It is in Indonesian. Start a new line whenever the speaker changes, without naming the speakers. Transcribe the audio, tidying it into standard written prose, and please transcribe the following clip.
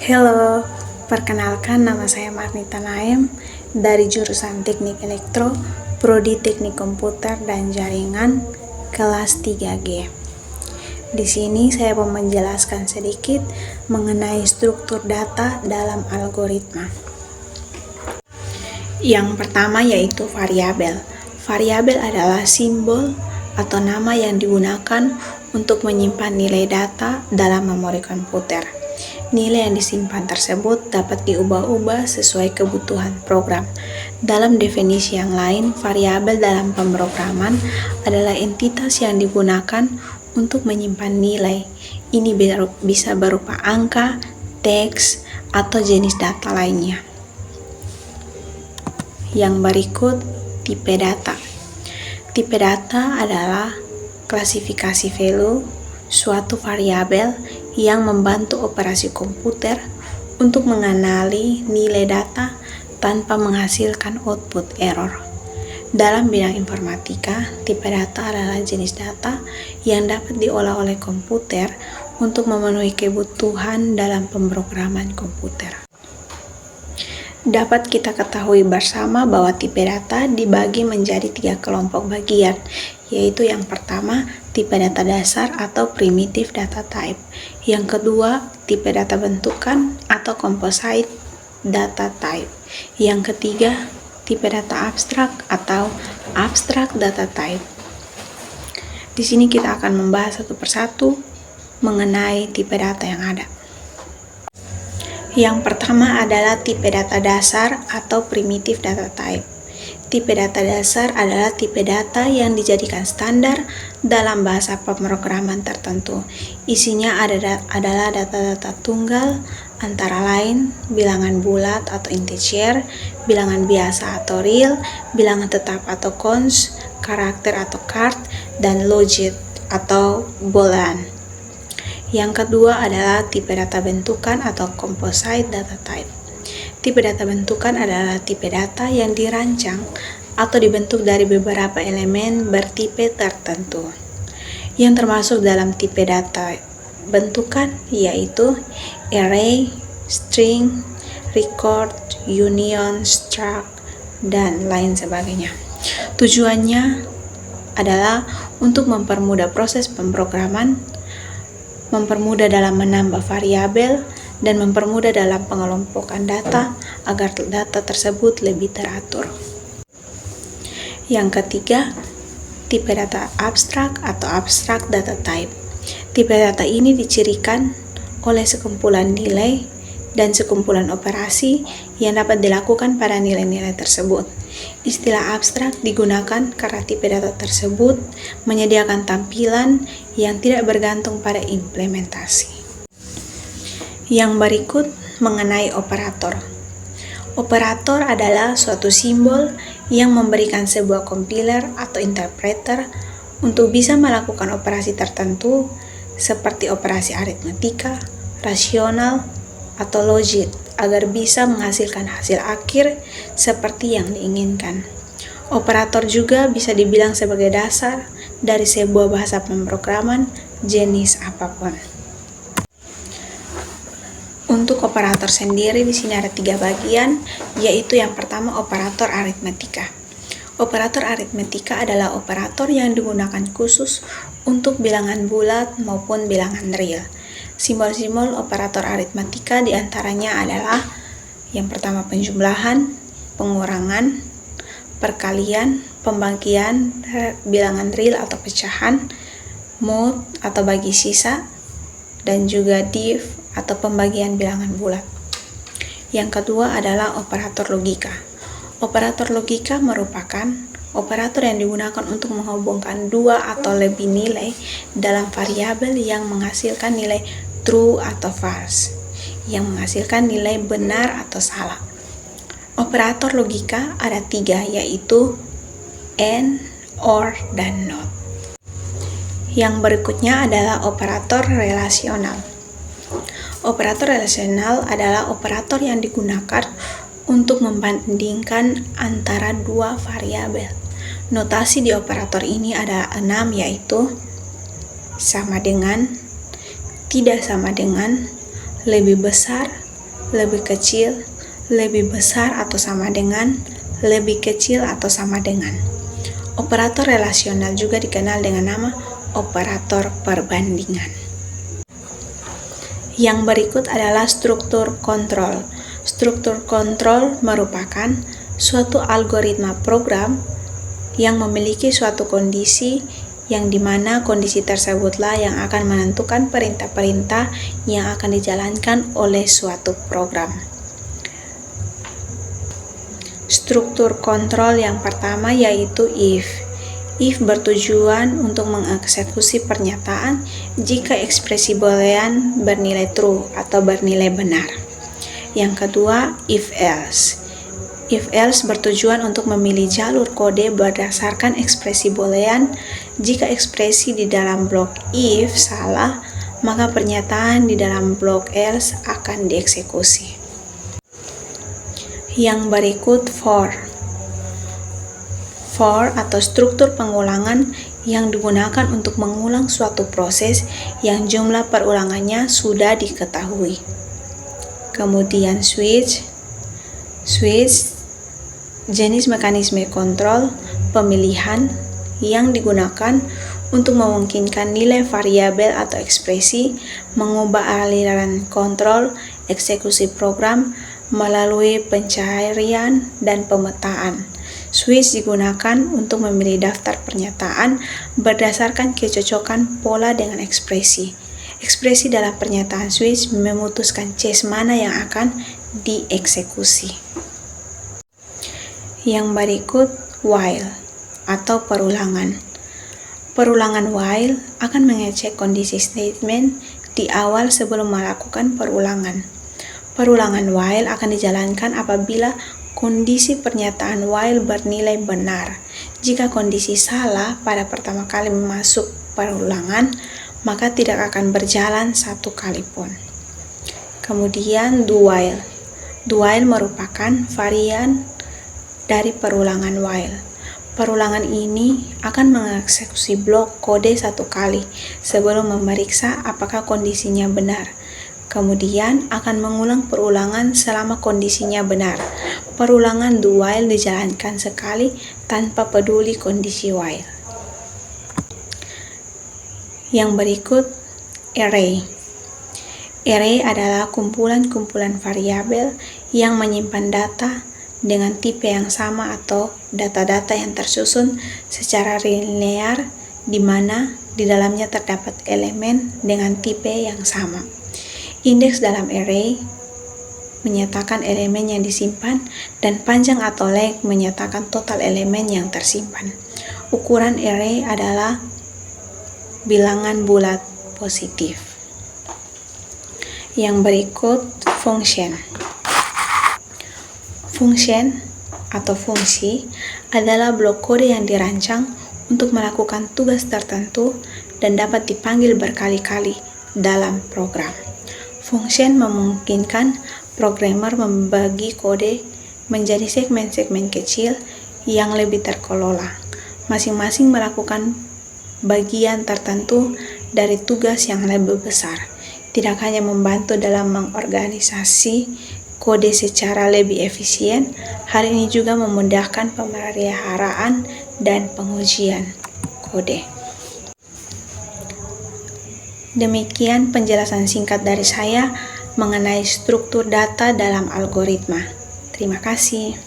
Halo, perkenalkan nama saya Marnita Naem dari jurusan Teknik Elektro, Prodi Teknik Komputer dan Jaringan, kelas 3G. Di sini saya mau menjelaskan sedikit mengenai struktur data dalam algoritma. Yang pertama yaitu variabel. Variabel adalah simbol atau nama yang digunakan untuk menyimpan nilai data dalam memori komputer. Nilai yang disimpan tersebut dapat diubah-ubah sesuai kebutuhan program. Dalam definisi yang lain, variabel dalam pemrograman adalah entitas yang digunakan untuk menyimpan nilai. Ini bisa berupa angka, teks, atau jenis data lainnya. Yang berikut, tipe data. Tipe data adalah klasifikasi value suatu variabel yang membantu operasi komputer untuk mengenali nilai data tanpa menghasilkan output error. Dalam bidang informatika, tipe data adalah jenis data yang dapat diolah oleh komputer untuk memenuhi kebutuhan dalam pemrograman komputer. Dapat kita ketahui bersama bahwa tipe data dibagi menjadi 3 kelompok bagian, yaitu yang pertama, tipe data dasar atau primitive data type. Yang kedua, tipe data bentukan atau composite data type. Yang ketiga, tipe data abstrak atau abstract data type. Di sini kita akan membahas satu persatu mengenai tipe data yang ada. Yang pertama adalah tipe data dasar atau primitive data type. Tipe data dasar adalah tipe data yang dijadikan standar dalam bahasa pemrograman tertentu. Isinya adalah data-data tunggal, antara lain bilangan bulat atau integer, bilangan biasa atau real, bilangan tetap atau cons, karakter atau card, dan logit atau boolean. Yang kedua adalah tipe data bentukan atau composite data type. Tipe data bentukan adalah tipe data yang dirancang atau dibentuk dari beberapa elemen bertipe tertentu. Yang termasuk dalam tipe data bentukan yaitu array, string, record, union, struct, dan lain sebagainya. Tujuannya adalah untuk mempermudah proses pemrograman, mempermudah dalam menambah variabel, dan mempermudah dalam pengelompokan data agar data tersebut lebih teratur. Yang ketiga, tipe data abstrak atau abstract data type. Tipe data ini dicirikan oleh sekumpulan nilai dan sekumpulan operasi yang dapat dilakukan pada nilai-nilai tersebut. Istilah abstrak digunakan karena tipe data tersebut menyediakan tampilan yang tidak bergantung pada implementasi. Yang berikut mengenai operator. Operator adalah suatu simbol yang memberikan sebuah compiler atau interpreter untuk bisa melakukan operasi tertentu seperti operasi aritmatika, rasional, atau logik agar bisa menghasilkan hasil akhir seperti yang diinginkan. Operator juga bisa dibilang sebagai dasar dari sebuah bahasa pemrograman jenis apapun. Untuk operator sendiri di sini ada 3 bagian, yaitu yang pertama operator aritmatika. Operator aritmatika adalah operator yang digunakan khusus untuk bilangan bulat maupun bilangan real. Simbol-simbol operator aritmatika diantaranya adalah yang pertama penjumlahan, pengurangan, perkalian, pembagian bilangan real atau pecahan, mode atau bagi sisa, dan juga div atau pembagian bilangan bulat. Yang kedua adalah operator logika. Operator logika merupakan operator yang digunakan untuk menghubungkan 2 atau lebih nilai dalam variabel yang menghasilkan nilai true atau false, yang menghasilkan nilai benar atau salah. Operator logika ada 3, yaitu AND, OR, dan NOT. Yang berikutnya adalah operator relasional. Operator relasional adalah operator yang digunakan untuk membandingkan antara 2 variabel. Notasi di operator ini ada 6, yaitu sama dengan, tidak sama dengan, lebih besar, lebih kecil, lebih besar atau sama dengan, lebih kecil atau sama dengan. Operator relasional juga dikenal dengan nama operator perbandingan. Yang berikut adalah struktur kontrol. Struktur kontrol merupakan suatu algoritma program yang memiliki suatu kondisi yang dimana kondisi tersebutlah yang akan menentukan perintah-perintah yang akan dijalankan oleh suatu program. Struktur kontrol yang pertama yaitu if. If bertujuan untuk mengeksekusi pernyataan jika ekspresi boolean bernilai true atau bernilai benar. Yang kedua, if else. If else bertujuan untuk memilih jalur kode berdasarkan ekspresi boolean. Jika ekspresi di dalam blok if salah, maka pernyataan di dalam blok else akan dieksekusi. Yang berikut for. For atau struktur pengulangan yang digunakan untuk mengulang suatu proses yang jumlah perulangannya sudah diketahui. Kemudian switch. Switch jenis mekanisme kontrol pemilihan yang digunakan untuk memungkinkan nilai variabel atau ekspresi mengubah aliran kontrol eksekusi program melalui pencarian dan pemetaan. Switch digunakan untuk memilih daftar pernyataan berdasarkan kecocokan pola dengan ekspresi. Ekspresi dalam pernyataan switch memutuskan case mana yang akan dieksekusi. Yang berikut while atau perulangan. Perulangan while akan mengecek kondisi statement di awal sebelum melakukan perulangan. Perulangan while akan dijalankan apabila kondisi pernyataan while bernilai benar. Jika kondisi salah pada pertama kali masuk perulangan, maka tidak akan berjalan satu kali pun. Kemudian do while. Do while merupakan varian dari perulangan while. Perulangan ini akan mengeksekusi blok kode satu kali sebelum memeriksa apakah kondisinya benar. Kemudian akan mengulang perulangan selama kondisinya benar. Perulangan do while dijalankan sekali tanpa peduli kondisi while. Yang berikut array. Array adalah kumpulan-kumpulan variabel yang menyimpan data dengan tipe yang sama atau data-data yang tersusun secara linear di mana di dalamnya terdapat elemen dengan tipe yang sama. Indeks dalam array menyatakan elemen yang disimpan dan panjang atau length menyatakan total elemen yang tersimpan. Ukuran array adalah bilangan bulat positif. Yang berikut function. Function atau fungsi adalah blok kode yang dirancang untuk melakukan tugas tertentu dan dapat dipanggil berkali-kali dalam program. Function memungkinkan programmer membagi kode menjadi segmen-segmen kecil yang lebih terkelola. Masing-masing melakukan bagian tertentu dari tugas yang lebih besar. Tidak hanya membantu dalam mengorganisasi kode secara lebih efisien, hal ini juga memudahkan pemeliharaan dan pengujian kode. Demikian penjelasan singkat dari saya mengenai struktur data dalam algoritma. Terima kasih.